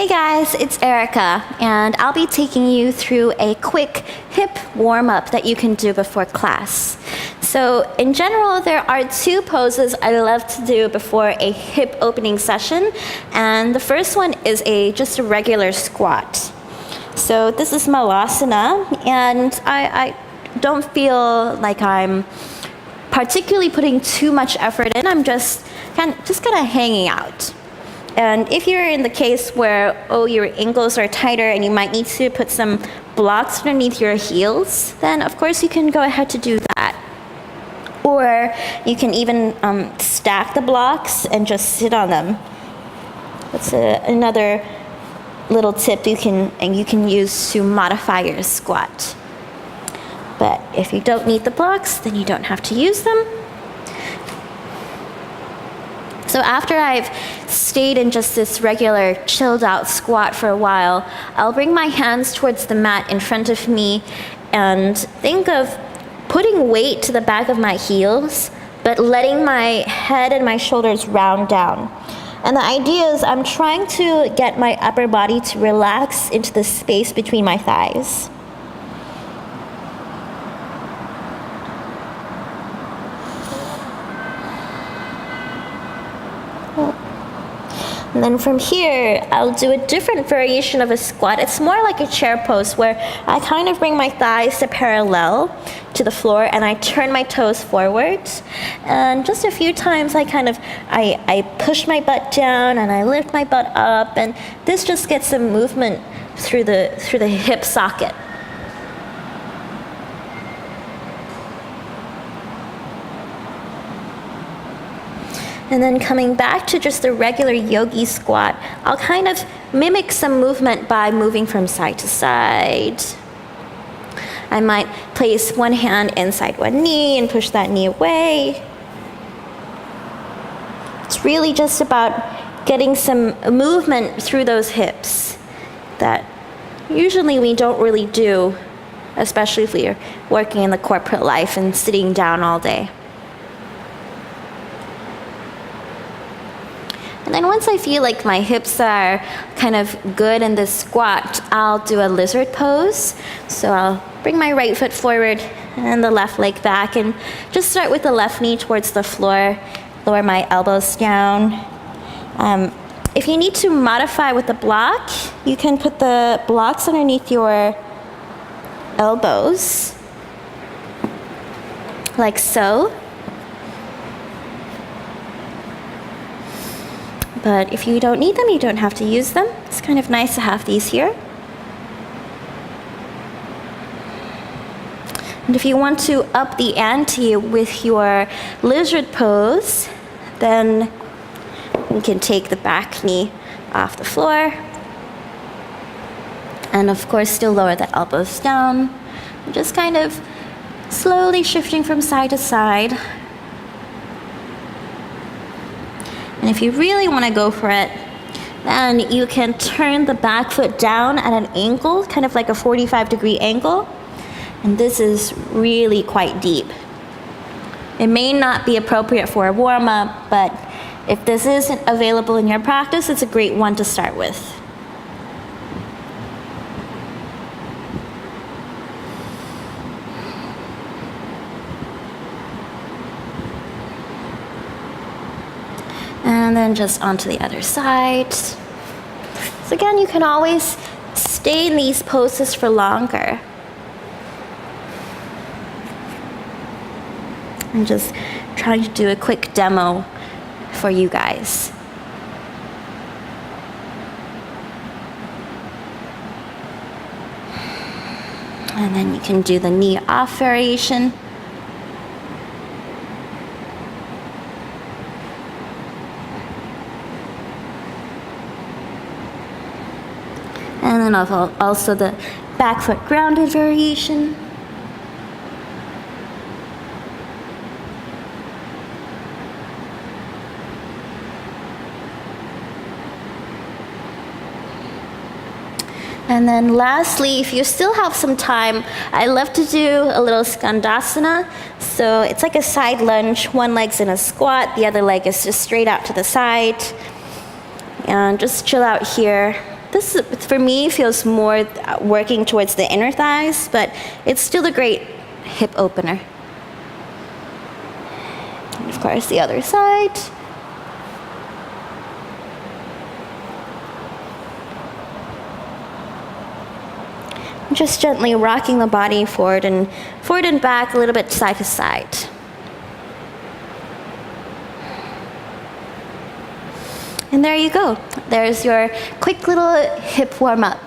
Hey guys, it's Erica, and I'll be taking you through a quick hip warm-up that you can do before class. So in general, there are two poses I love to do before a hip opening session, and the first one is just a regular squat. So this is malasana, and I don't feel like I'm particularly putting too much effort in. I'm just kind of hanging out. And if you're in the case where, your ankles are tighter and you might need to put some blocks underneath your heels, then of course you can go ahead to do that. Or you can even stack the blocks and just sit on them. That's another little tip you can use to modify your squat. But if you don't need the blocks, then you don't have to use them. So after I've stayed in just this regular chilled out squat for a while, I'll bring my hands towards the mat in front of me and think of putting weight to the back of my heels, but letting my head and my shoulders round down. And the idea is I'm trying to get my upper body to relax into the space between my thighs. And then from here, I'll do a different variation of a squat. It's more like a chair pose where I kind of bring my thighs to parallel to the floor and I turn my toes forward. And just a few times I push my butt down and I lift my butt up, and this just gets some movement through the hip socket. And then coming back to just the regular yogi squat, I'll kind of mimic some movement by moving from side to side. I might place one hand inside one knee and push that knee away. It's really just about getting some movement through those hips that usually we don't really do, especially if we're working in the corporate life and sitting down all day. And then once I feel like my hips are kind of good in this squat, I'll do a lizard pose. So I'll bring my right foot forward and the left leg back, and just start with the left knee towards the floor, lower my elbows down. If you need to modify with the block, you can put the blocks underneath your elbows, like so. But if you don't need them, you don't have to use them. It's kind of nice to have these here. And if you want to up the ante with your lizard pose, then you can take the back knee off the floor. And of course, still lower the elbows down. Just kind of slowly shifting from side to side. And if you really want to go for it, then you can turn the back foot down at an angle, kind of like a 45-degree angle. And this is really quite deep. It may not be appropriate for a warm-up, but if this isn't available in your practice, it's a great one to start with. And then just onto the other side. So again, you can always stay in these poses for longer. I'm just trying to do a quick demo for you guys. And then you can do the knee off variation. And then also the back foot grounded variation. And then lastly, if you still have some time, I love to do a little skandasana. So it's like a side lunge. One leg's in a squat, the other leg is just straight out to the side. And just chill out here. This, for me, feels more working towards the inner thighs, but it's still a great hip opener. And of course, the other side. Just gently rocking the body forward and back, a little bit side to side. And there you go. There's your quick little hip warm up.